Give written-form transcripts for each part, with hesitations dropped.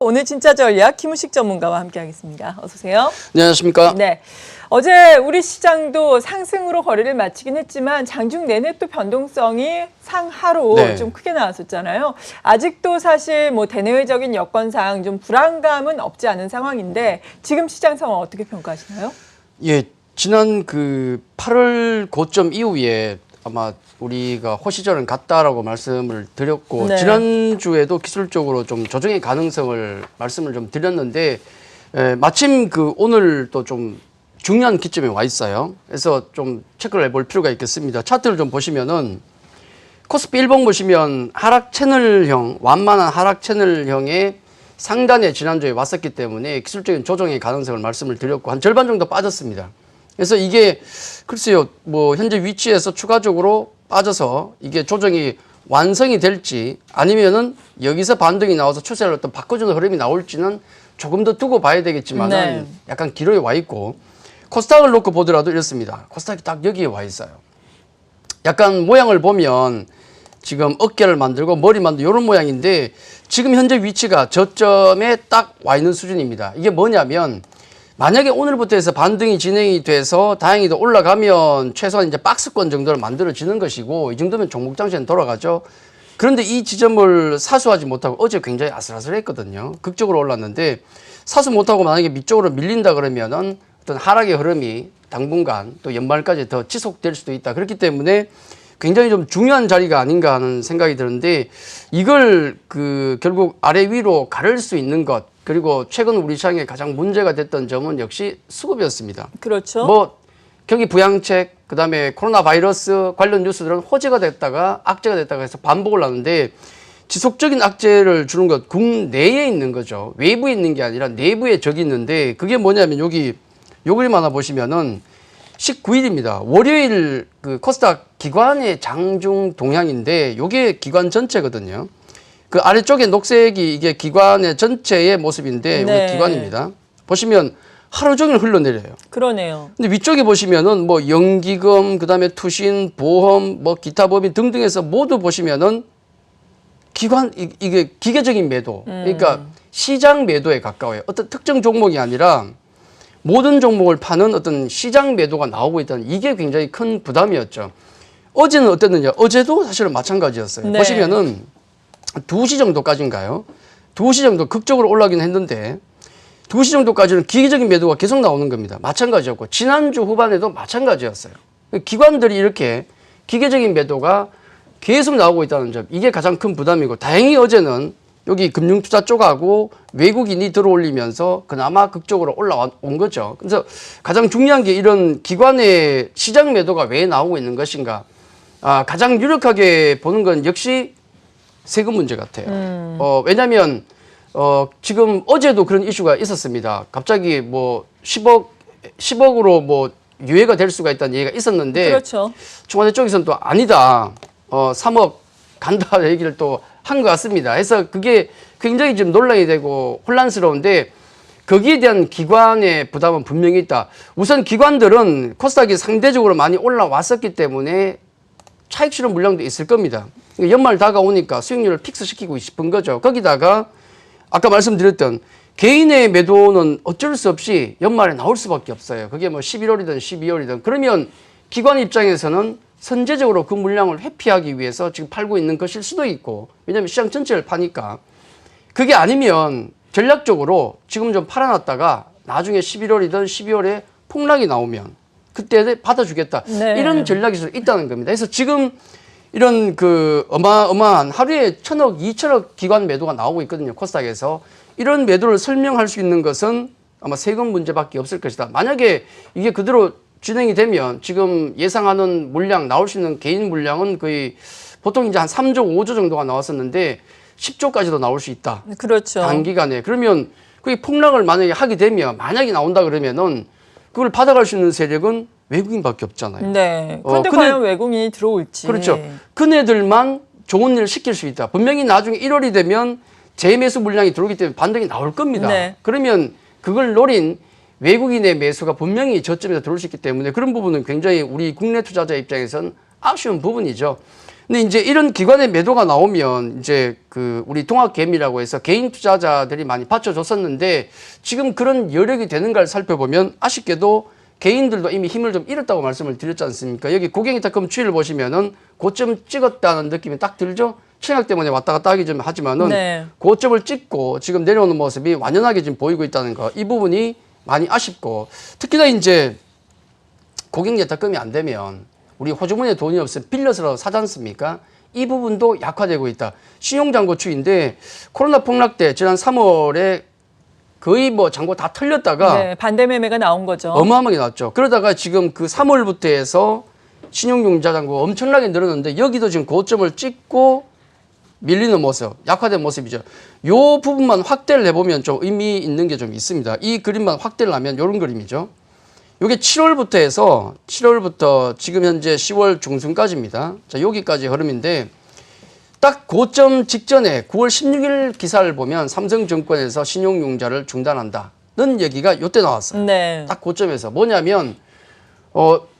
오늘 진짜 전략 김우식 전문가와 함께하겠습니다. 어서 오세요. 네, 안녕하십니까? 네. 어제 우리 시장도 상승으로 거래를 마치긴 했지만 장중 내내 또 변동성이 상하로 네. 좀 크게 나왔었잖아요. 아직도 사실 뭐 대내외적인 여건상 좀 불안감은 없지 않은 상황인데 지금 시장 상황 어떻게 평가하시나요? 예, 지난 그 8월 고점 이후에 아마 우리가 호시절은 갔다라고 말씀을 드렸고, 네. 지난주에도 기술적으로 좀 조정의 가능성을 말씀을 좀 드렸는데, 마침 그 오늘 또 좀 중요한 기점에 와 있어요. 그래서 좀 체크를 해볼 필요가 있겠습니다. 차트를 좀 보시면은 코스피 일봉 보시면 하락 채널형, 완만한 하락 채널형의 상단에 지난주에 왔었기 때문에 기술적인 조정의 가능성을 말씀을 드렸고, 한 절반 정도 빠졌습니다. 그래서 이게 글쎄요, 뭐 현재 위치에서 추가적으로 빠져서 이게 조정이 완성이 될지 아니면은 여기서 반등이 나와서 추세를 어떤 바꿔주는 흐름이 나올지는 조금 더 두고 봐야 되겠지만은 네. 약간 기로에 와 있고, 코스닥을 놓고 보더라도 이렇습니다. 코스닥이 딱 여기에 와 있어요. 약간 모양을 보면 지금 어깨를 만들고 머리 만들고 이런 모양인데, 지금 현재 위치가 저점에 딱 와 있는 수준입니다. 이게 뭐냐면, 만약에 오늘부터 해서 반등이 진행이 돼서 다행히도 올라가면 최소한 이제 박스권 정도를 만들어지는 것이고, 이 정도면 종목 장세는 돌아가죠. 그런데 이 지점을 사수하지 못하고 어제 굉장히 아슬아슬했거든요. 극적으로 올랐는데 사수 못하고 만약에 밑쪽으로 밀린다 그러면은 어떤 하락의 흐름이 당분간 또 연말까지 더 지속될 수도 있다. 그렇기 때문에 굉장히 좀 중요한 자리가 아닌가 하는 생각이 드는데, 이걸 결국 아래 위로 가를 수 있는 것, 그리고 최근 우리 시장에 가장 문제가 됐던 점은 역시 수급이었습니다. 그렇죠. 뭐 경기 부양책, 그다음에 코로나 바이러스 관련 뉴스들은 호재가 됐다가 악재가 됐다가 해서 반복을 하는데, 지속적인 악재를 주는 것 국내에 있는 거죠. 외부에 있는 게 아니라 내부에 적이 있는데, 그게 뭐냐면 여기 요 그림 하나 보시면은 19일입니다. 월요일 그 코스닥 기관의 장중 동향인데, 요게 기관 전체거든요. 그 아래쪽에 녹색이 이게 기관의 전체의 모습인데, 네. 우리 기관입니다. 보시면 하루 종일 흘러내려요. 그러네요. 근데 위쪽에 보시면은 뭐 연기금, 그다음에 투신, 보험, 뭐 기타 법인 등등해서 모두 보시면은 기관 이게 기계적인 매도, 그러니까 시장 매도에 가까워요. 어떤 특정 종목이 아니라 모든 종목을 파는 어떤 시장 매도가 나오고 있다는, 이게 굉장히 큰 부담이었죠. 어제는 어땠느냐? 어제도 사실은 마찬가지였어요. 네. 보시면은 2시 정도까지인가요? 2시 정도 극적으로 올라가긴 했는데 2시 정도까지는 기계적인 매도가 계속 나오는 겁니다. 마찬가지였고, 지난주 후반에도 마찬가지였어요. 기관들이 이렇게 기계적인 매도가 계속 나오고 있다는 점, 이게 가장 큰 부담이고, 다행히 어제는 여기 금융투자 쪽하고 외국인이 들어올리면서 그나마 극적으로 올라온 거죠. 그래서 가장 중요한 게 이런 기관의 시장 매도가 왜 나오고 있는 것인가. 가장 유력하게 보는 건 역시 세금 문제 같아요. 왜냐하면 지금 어제도 그런 이슈가 있었습니다. 갑자기 뭐 10억으로 뭐 유예가 될 수가 있다는 얘기가 있었는데, 그렇죠. 청와대 쪽에서는 또 아니다. 3억 간다 얘기를 또 한 것 같습니다. 그래서 그게 굉장히 지금 논란이 되고 혼란스러운데, 거기에 대한 기관의 부담은 분명히 있다. 우선 기관들은 코스닥이 상대적으로 많이 올라왔었기 때문에 차익 실현 물량도 있을 겁니다. 그러니까 연말 다가오니까 수익률을 픽스시키고 싶은 거죠. 거기다가 아까 말씀드렸던 개인의 매도는 어쩔 수 없이 연말에 나올 수밖에 없어요. 그게 뭐 11월이든 12월이든. 그러면 기관 입장에서는 선제적으로 그 물량을 회피하기 위해서 지금 팔고 있는 것일 수도 있고, 왜냐하면 시장 전체를 파니까. 그게 아니면 전략적으로 지금 좀 팔아놨다가 나중에 11월이든 12월에 폭락이 나오면 그때 받아주겠다. 네. 이런 전략이 있다는 겁니다. 그래서 지금 이런 어마어마한 하루에 1,000억, 2,000억 기관 매도가 나오고 있거든요. 코스닥에서. 이런 매도를 설명할 수 있는 것은 아마 세금 문제밖에 없을 것이다. 만약에 이게 그대로 진행이 되면 지금 예상하는 물량, 나올 수 있는 개인 물량은 거의 보통 이제 한 3조, 5조 정도가 나왔었는데 10조까지도 나올 수 있다. 그렇죠. 단기간에. 그러면 그게 폭락을 만약에 하게 되면, 만약에 나온다 그러면은 그걸 받아갈 수 있는 세력은 외국인밖에 없잖아요. 네. 그런데 과연 외국인이 들어올지. 그렇죠. 그네들만 좋은 일을 시킬 수 있다. 분명히 나중에 1월이 되면 재매수 물량이 들어오기 때문에 반등이 나올 겁니다. 네. 그러면 그걸 노린 외국인의 매수가 분명히 저점에서 들어올 수 있기 때문에 그런 부분은 굉장히 우리 국내 투자자 입장에서는 아쉬운 부분이죠. 근데 이제 이런 기관의 매도가 나오면 이제 그 우리 동학개미라고 해서 개인 투자자들이 많이 받쳐줬었는데 지금 그런 여력이 되는가를 살펴보면 아쉽게도 개인들도 이미 힘을 좀 잃었다고 말씀을 드렸지 않습니까? 여기 고객이타금 추이를 보시면은 고점 찍었다는 느낌이 딱 들죠? 청약 때문에 왔다 갔다 하기 좀 하지만은 네. 고점을 찍고 지금 내려오는 모습이 완연하게 지금 보이고 있다는 거. 이 부분이 많이 아쉽고 특히나 이제 고객 예탁금이 안 되면 우리 호주머니에 돈이 없으면 빌려서 사지 않습니까? 이 부분도 약화되고 있다. 신용잔고 추이인데 코로나 폭락 때 지난 3월에 거의 뭐 잔고 다 털렸다가 네, 반대 매매가 나온 거죠. 어마어마하게 나왔죠. 그러다가 지금 그 3월부터 해서 신용융자 잔고가 엄청나게 늘었는데 여기도 지금 고점을 찍고 밀리는 모습, 약화된 모습이죠. 요 부분만 확대를 해보면 좀 의미 있는 게 좀 있습니다. 이 그림만 확대를 하면 이런 그림이죠. 요게 7월부터 해서 7월부터 지금 현재 10월 중순까지입니다. 자, 여기까지 흐름인데 딱 고점 직전에 9월 16일 기사를 보면 삼성증권에서 신용융자를 중단한다는 얘기가 요때 나왔어요. 네. 딱 고점에서 뭐냐면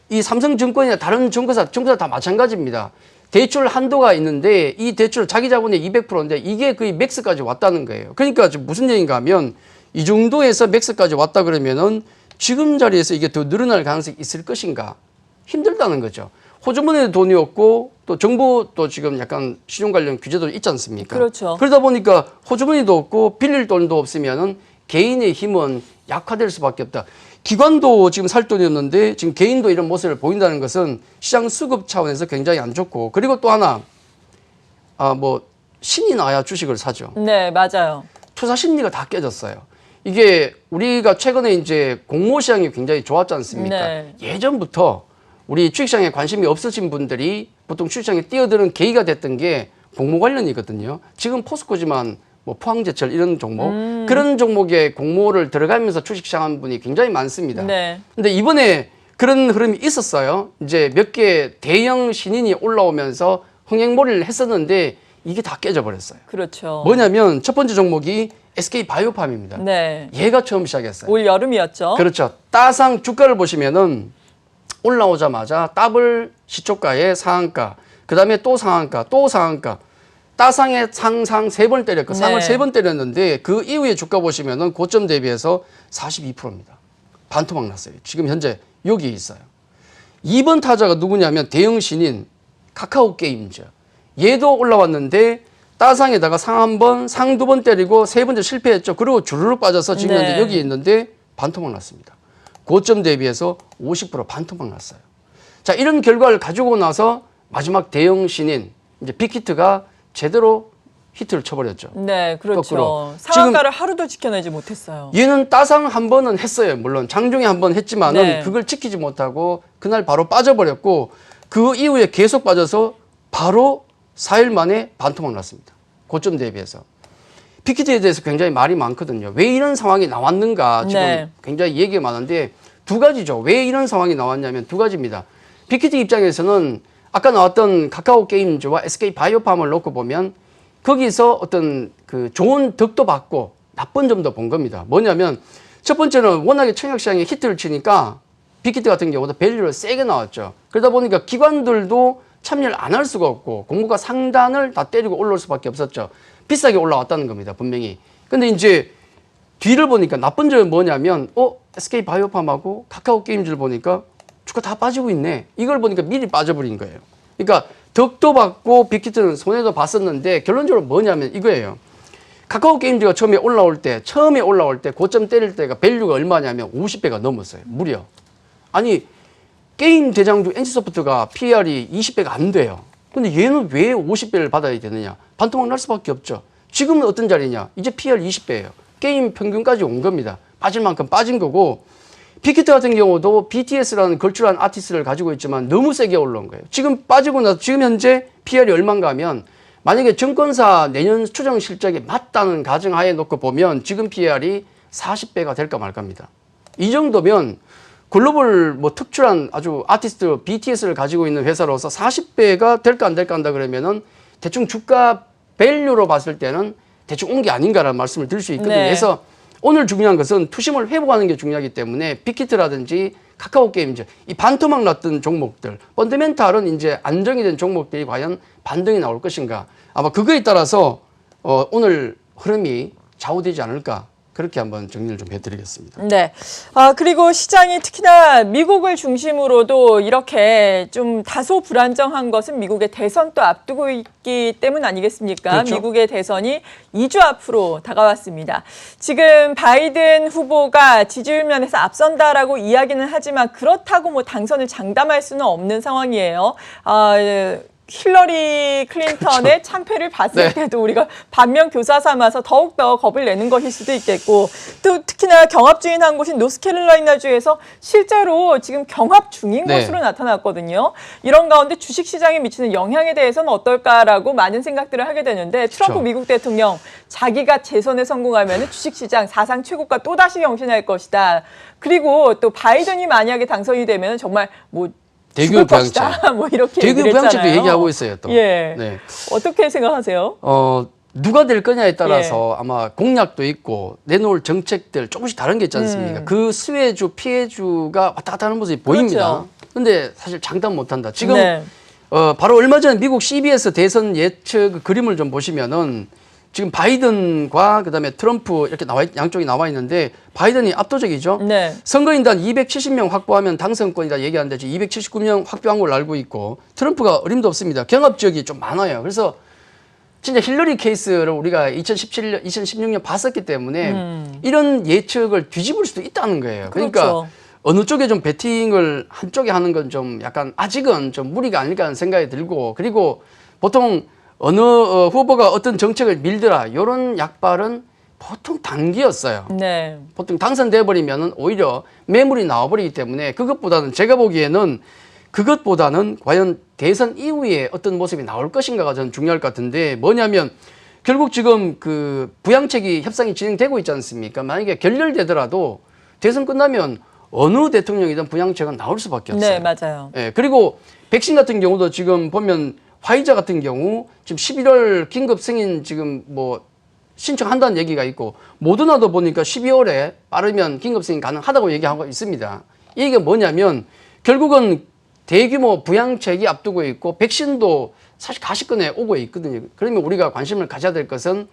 이 삼성증권이나 다른 증권사 다 마찬가지입니다. 대출 한도가 있는데 이 대출 자기 자본의 200%인데 이게 거의 맥스까지 왔다는 거예요. 그러니까 지금 무슨 얘기인가 하면 이 정도에서 맥스까지 왔다 그러면은 지금 자리에서 이게 더 늘어날 가능성이 있을 것인가? 힘들다는 거죠. 호주머니에 돈이 없고 또 정부도 지금 약간 신용 관련 규제도 있지 않습니까? 그렇죠. 그러다 보니까 호주머니도 없고 빌릴 돈도 없으면은 개인의 힘은 약화될 수밖에 없다. 기관도 지금 살 돈이 없는데 지금 개인도 이런 모습을 보인다는 것은 시장 수급 차원에서 굉장히 안 좋고 그리고 또 하나 뭐 신이 나야 주식을 사죠. 네, 맞아요. 투자 심리가 다 깨졌어요. 이게 우리가 최근에 이제 공모 시장이 굉장히 좋았지 않습니까? 네. 예전부터 우리 주식시장에 관심이 없으신 분들이 보통 주식시장에 뛰어드는 계기가 됐던 게 공모 관련이거든요. 지금 포스코지만 뭐 포항제철 이런 종목 그런 종목에 공모를 들어가면서 주식시장 한 분이 굉장히 많습니다. 네. 근데 이번에 그런 흐름이 있었어요. 이제 몇 개 대형 신인이 올라오면서 흥행몰이를 했었는데 이게 다 깨져버렸어요. 그렇죠. 뭐냐면 첫 번째 종목이 SK 바이오팜입니다. 네. 얘가 처음 시작했어요. 올 여름이었죠. 그렇죠. 따상 주가를 보시면은 올라오자마자 더블 시초가의 상한가, 그 다음에 또 상한가, 또 상한가, 따상의 상상 3번 때렸고 상을 네. 3번 때렸는데 그 이후에 주가 보시면은 고점 대비해서 42%입니다. 반토막 났어요. 지금 현재 여기에 있어요. 2번 타자가 누구냐면 대형 신인 카카오 게임즈. 얘도 올라왔는데 따상에다가 상 한 번, 상 2번 때리고 3번째 실패했죠. 그리고 주르륵 빠져서 지금 네. 현재 여기에 있는데 반토막 났습니다. 고점 대비해서 50% 반토막 났어요. 자, 이런 결과를 가지고 나서 마지막 대형 신인 이제 빅히트가 제대로 히트를 쳐버렸죠. 네, 그렇죠. 거꾸로. 상한가를 하루도 지켜내지 못했어요. 얘는 따상 한 번은 했어요. 물론 장중에 한 번 했지만은 네. 그걸 지키지 못하고 그날 바로 빠져버렸고 그 이후에 계속 빠져서 바로 4일 만에 반토막 났습니다. 고점 대비해서. 빅히트에 대해서 굉장히 말이 많거든요. 왜 이런 상황이 나왔는가 지금 네. 굉장히 얘기가 많은데 두 가지죠. 왜 이런 상황이 나왔냐면 두 가지입니다. 빅히트 입장에서는 아까 나왔던 카카오 게임즈와 SK 바이오팜을 놓고 보면 거기서 어떤 그 좋은 덕도 받고 나쁜 점도 본 겁니다. 뭐냐면 첫 번째는 워낙에 청약시장에 히트를 치니까 빅히트 같은 경우도 밸류를 세게 나왔죠. 그러다 보니까 기관들도 참여를 안 할 수가 없고 공모가 상단을 다 때리고 올라올 수밖에 없었죠. 비싸게 올라왔다는 겁니다. 분명히. 근데 이제 뒤를 보니까 나쁜 점은 뭐냐면 SK 바이오팜하고 카카오 게임즈를 보니까 주가 다 빠지고 있네. 이걸 보니까 미리 빠져버린 거예요. 그러니까 덕도 받고 빅히트는 손해도 봤었는데 결론적으로 뭐냐면 이거예요. 카카오 게임즈가 처음에 올라올 때 고점 때릴 때가 밸류가 얼마냐면 50배가 넘었어요. 무려. 아니 게임 대장주 NC소프트가 PER이 20배가 안 돼요. 근데 얘는 왜 50배를 받아야 되느냐? 반토막 날 수밖에 없죠. 지금은 어떤 자리냐? 이제 PER 20배예요. 게임 평균까지 온 겁니다. 빠질 만큼 빠진 거고 빅히트 같은 경우도 BTS라는 걸출한 아티스트를 가지고 있지만 너무 세게 올라온 거예요. 지금 빠지고 나서 지금 현재 PER이 얼마인가 하면 만약에 증권사 내년 추정 실적이 맞다는 가정하에 놓고 보면 지금 PER이 40배가 될까 말까입니다. 이 정도면 글로벌 뭐 특출한 아주 아티스트 BTS를 가지고 있는 회사로서 40배가 될까 안 될까 한다 그러면은 대충 주가 밸류로 봤을 때는 대충 온 게 아닌가라는 말씀을 드릴 수 있거든요. 네. 그래서 오늘 중요한 것은 투심을 회복하는 게 중요하기 때문에 빅히트라든지 카카오 게임즈 이 반토막 났던 종목들, 펀더멘탈은 이제 안정이 된 종목들이 과연 반등이 나올 것인가? 아마 그거에 따라서 오늘 흐름이 좌우되지 않을까? 그렇게 한번 정리를 좀 해드리겠습니다. 네. 그리고 시장이 특히나 미국을 중심으로도 이렇게 좀 다소 불안정한 것은 미국의 대선 또 앞두고 있기 때문 아니겠습니까? 그렇죠. 미국의 대선이 2주 앞으로 다가왔습니다. 지금 바이든 후보가 지지율 면에서 앞선다라고 이야기는 하지만 그렇다고 뭐 당선을 장담할 수는 없는 상황이에요. 힐러리 클린턴의 그렇죠. 참패를 봤을 네. 때도 우리가 반면 교사 삼아서 더욱더 겁을 내는 것일 수도 있겠고 또 특히나 경합 중인 한 곳인 노스캐롤라이나주에서 실제로 지금 경합 중인 네. 것으로 나타났거든요. 이런 가운데 주식시장에 미치는 영향에 대해서는 어떨까라고 많은 생각들을 하게 되는데 트럼프 그렇죠. 미국 대통령 자기가 재선에 성공하면 주식시장 사상 최고가 또다시 경신할 것이다. 그리고 또 바이든이 만약에 당선이 되면 정말 뭐 대규모 부양책. 뭐 이렇게 대규모 얘기를 부양책도 했잖아요. 얘기하고 있어요. 또. 예. 네. 어떻게 생각하세요? 누가 될 거냐에 따라서 아마 공약도 있고 내놓을 정책들 조금씩 다른 게 있지 않습니까? 그 수혜주, 피해주가 왔다 갔다 하는 모습이 보입니다. 그렇죠. 근데 사실 장담 못한다. 지금 네. 바로 얼마 전에 미국 CBS 대선 예측 그림을 좀 보시면은 지금 바이든과 그다음에 트럼프 이렇게 양쪽이 나와 있는데 바이든이 압도적이죠. 네. 선거인단 270명 확보하면 당선권이다 얘기하는데 지금 279명 확보한 걸로 알고 있고 트럼프가 어림도 없습니다. 경합 지역이 좀 많아요. 그래서 진짜 힐러리 케이스를 우리가 2017년, 2016년 봤었기 때문에 이런 예측을 뒤집을 수도 있다는 거예요. 그러니까 그렇죠. 어느 쪽에 좀 배팅을 한쪽에 하는 건 좀 약간 아직은 좀 무리가 아닐까 하는 생각이 들고 그리고 보통 어느 후보가 어떤 정책을 밀더라 이런 약발은 보통 단기였어요. 네. 보통 당선돼 버리면은 오히려 매물이 나와버리기 때문에 그것보다는 제가 보기에는 그것보다는 과연 대선 이후에 어떤 모습이 나올 것인가가 저는 중요할 것 같은데 뭐냐면 결국 지금 그 부양책이 협상이 진행되고 있지 않습니까? 만약에 결렬되더라도 대선 끝나면 어느 대통령이든 부양책은 나올 수밖에 없어요. 네, 맞아요. 예, 그리고 백신 같은 경우도 지금 보면 화이자 같은 경우 지금 11월 긴급 승인 지금 뭐 신청한다는 얘기가 있고 모더나도 보니까 12월에 빠르면 긴급 승인 가능하다고 얘기하고 있습니다. 이 얘기가 뭐냐면 결국은 대규모 부양책이 앞두고 있고 백신도 사실 가시권에 오고 있거든요. 그러면 우리가 관심을 가져야 될 것은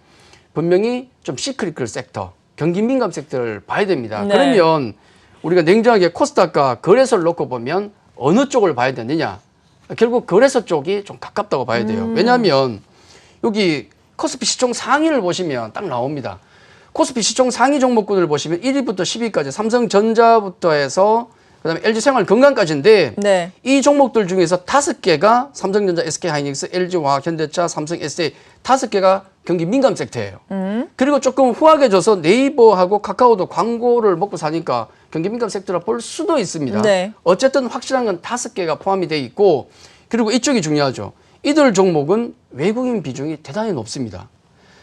분명히 좀 시크릿 섹터, 경기 민감 섹터를 봐야 됩니다. 네. 그러면 우리가 냉정하게 코스닥과 거래소를 놓고 보면 어느 쪽을 봐야 되느냐? 결국 거래소 쪽이 좀 가깝다고 봐야 돼요. 왜냐하면 여기 코스피 시총 상위를 보시면 딱 나옵니다. 코스피 시총 상위 종목군을 보시면 1위부터 10위까지 삼성전자부터 해서 그다음에 LG생활건강까지인데 네. 이 종목들 중에서 5개가 삼성전자, SK하이닉스, LG화학, 현대차, 삼성, SA 5개가 경기 민감 섹터예요. 그리고 조금 후하게 져서 네이버하고 카카오도 광고를 먹고 사니까 경기 민감 섹터라 볼 수도 있습니다. 네. 어쨌든 확실한 건 5개가 포함이 돼 있고 그리고 이쪽이 중요하죠. 이들 종목은 외국인 비중이 대단히 높습니다.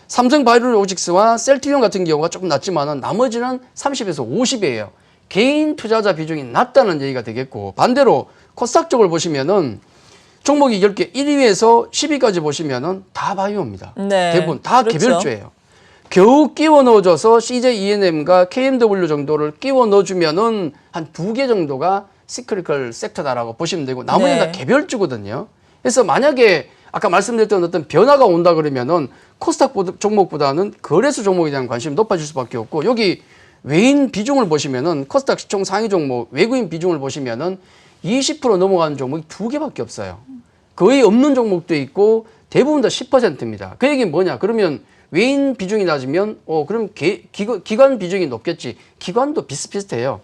삼성바이오로직스와 셀트리온 같은 경우가 조금 낮지만은 나머지는 30에서 50이에요. 개인 투자자 비중이 낮다는 얘기가 되겠고 반대로 코스닥 쪽을 보시면은 종목이 10개 1위에서 10위까지 보시면은 다 바이오입니다. 네. 대부분 다 그렇죠. 개별주예요. 겨우 끼워 넣어줘서 CJ ENM과 KMW 정도를 끼워 넣어주면은 한 2개 정도가 시크릿컬 섹터다라고 보시면 되고 나머지는 네. 다 개별주거든요. 그래서 만약에 아까 말씀드렸던 어떤 변화가 온다 그러면은 코스닥 종목보다는 거래소 종목에 대한 관심이 높아질 수밖에 없고 여기 외인 비중을 보시면은 코스닥 시총 상위 종목 외국인 비중을 보시면은 20% 넘어가는 종목이 2개밖에 없어요. 거의 없는 종목도 있고 대부분 다 10%입니다. 그 얘기는 뭐냐? 그러면 외인 비중이 낮으면 그럼 기관 비중이 높겠지. 기관도 비슷비슷해요.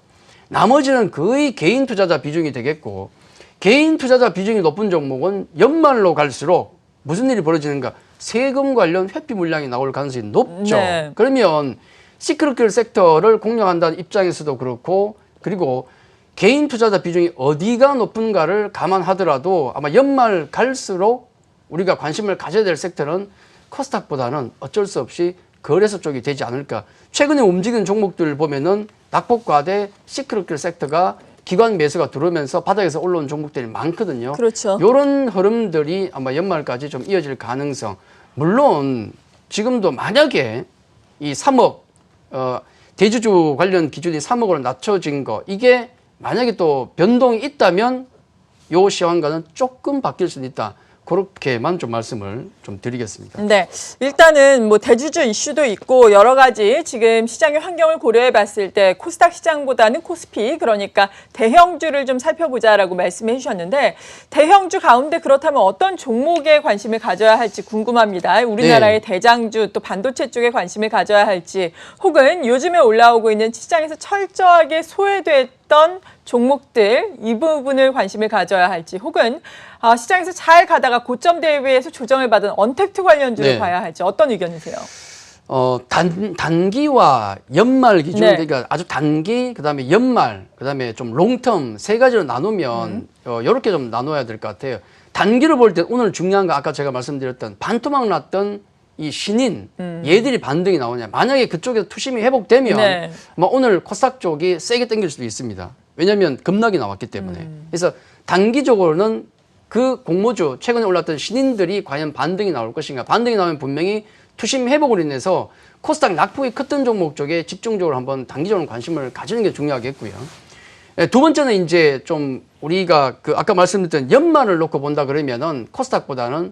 나머지는 거의 개인 투자자 비중이 되겠고 개인 투자자 비중이 높은 종목은 연말로 갈수록 무슨 일이 벌어지는가? 세금 관련 회피 물량이 나올 가능성이 높죠. 네. 그러면 시크릿 섹터를 공략한다는 입장에서도 그렇고 그리고 개인 투자자 비중이 어디가 높은가를 감안하더라도 아마 연말 갈수록 우리가 관심을 가져야 될 섹터는 코스닥보다는 어쩔 수 없이 거래소 쪽이 되지 않을까. 최근에 움직이는 종목들 보면은 낙폭과대 시크릿 섹터가 기관 매수가 들어오면서 바닥에서 올라온 종목들이 많거든요. 그렇죠. 이런 흐름들이 아마 연말까지 좀 이어질 가능성. 물론 지금도 만약에 이 3억 대주주 관련 기준이 3억으로 낮춰진 거 이게 만약에 또 변동이 있다면 요 시황과는 조금 바뀔 수는 있다. 그렇게만 좀 말씀을 좀 드리겠습니다. 네, 일단은 뭐 대주주 이슈도 있고 여러 가지 지금 시장의 환경을 고려해 봤을 때 코스닥 시장보다는 코스피, 그러니까 대형주를 좀 살펴보자라고 말씀해 주셨는데, 대형주 가운데 그렇다면 어떤 종목에 관심을 가져야 할지 궁금합니다. 우리나라의 대장주 또 반도체 쪽에 관심을 가져야 할지, 혹은 요즘에 올라오고 있는 시장에서 철저하게 소외됐던 종목들, 이 부분을 관심을 가져야 할지, 혹은 시장에서 잘 가다가 고점 대비해서 조정을 받은 언택트 관련주를 네. 봐야 할지 어떤 의견이세요? 단기와 연말 기준, 네. 그러니까 아주 단기, 그다음에 연말, 그다음에 좀 롱텀 세 가지로 나누면 이렇게 좀 나눠야 될 것 같아요. 단기로 볼 때 오늘 중요한 거 아까 제가 말씀드렸던 반토막 났던 이 신인 얘들이 반등이 나오냐. 만약에 그쪽에서 투심이 회복되면 네. 오늘 코스닥 쪽이 세게 당길 수도 있습니다. 왜냐하면 급락이 나왔기 때문에. 그래서 단기적으로는 그 공모주 최근에 올랐던 신인들이 과연 반등이 나올 것인가. 반등이 나오면 분명히 투심 회복으로 인해서 코스닥 낙폭이 컸던 종목 쪽에 집중적으로 한번 단기적으로 관심을 가지는 게 중요하겠고요. 두 번째는 이제 좀 우리가 그 아까 말씀드렸던 연말을 놓고 본다 그러면은 코스닥보다는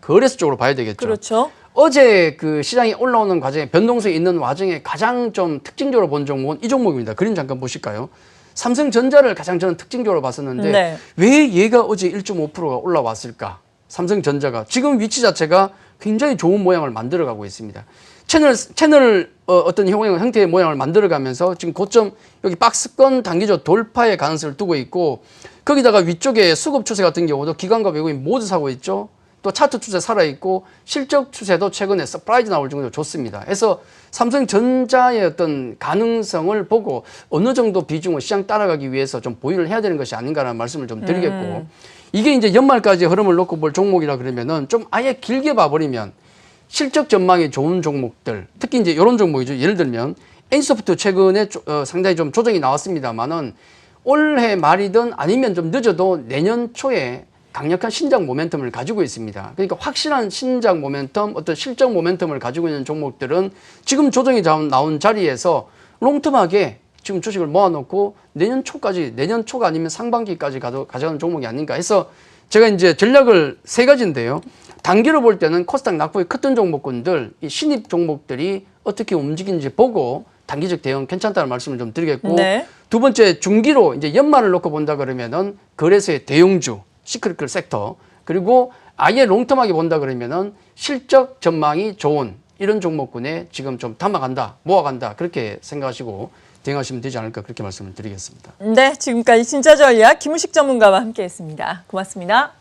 거래소 쪽으로 봐야 되겠죠. 그렇죠. 어제 그 시장이 올라오는 과정에 변동성이 있는 와중에 가장 좀 특징적으로 본 종목은 이 종목입니다. 그림 잠깐 보실까요? 삼성전자를 가장 저는 특징적으로 봤었는데 네. 왜 얘가 어제 1.5%가 올라왔을까? 삼성전자가 지금 위치 자체가 굉장히 좋은 모양을 만들어가고 있습니다. 채널 어떤 형태의 모양을 만들어가면서 지금 고점 여기 박스권 단기적 돌파의 가능성을 두고 있고, 거기다가 위쪽에 수급 추세 같은 경우도 기관과 외국인 모두 사고 있죠. 또 차트 추세 살아있고 실적 추세도 최근에 서프라이즈 나올 정도로 좋습니다. 그래서 삼성전자의 어떤 가능성을 보고 어느 정도 비중을 시장 따라가기 위해서 좀 보유를 해야 되는 것이 아닌가라는 말씀을 좀 드리겠고, 이게 이제 연말까지 흐름을 놓고 볼 종목이라 그러면은 좀 아예 길게 봐버리면 실적 전망이 좋은 종목들, 특히 이제 이런 종목이죠. 예를 들면 N소프트 최근에 상당히 좀 조정이 나왔습니다만은 올해 말이든 아니면 좀 늦어도 내년 초에 강력한 신장 모멘텀을 가지고 있습니다. 그러니까 확실한 신장 모멘텀, 어떤 실적 모멘텀을 가지고 있는 종목들은 지금 조정이 나온 자리에서 롱텀하게 지금 주식을 모아놓고 내년 초가 아니면 상반기까지 가져가는 종목이 아닌가 해서 제가 이제 전략을 세 가지인데요. 단기로 볼 때는 코스닥 낙폭이 컸던 종목군들, 이 신입 종목들이 어떻게 움직이는지 보고 단기적 대응 괜찮다는 말씀을 좀 드리겠고, 네. 두 번째 중기로 이제 연말을 놓고 본다 그러면은 거래소의 대형주, 시크릿 섹터, 그리고 아예 롱텀하게 본다 그러면은 실적 전망이 좋은 이런 종목군에 지금 좀 담아간다, 모아간다, 그렇게 생각하시고 대응하시면 되지 않을까, 그렇게 말씀을 드리겠습니다. 네, 지금까지 진짜 전략 김우식 전문가와 함께했습니다. 고맙습니다.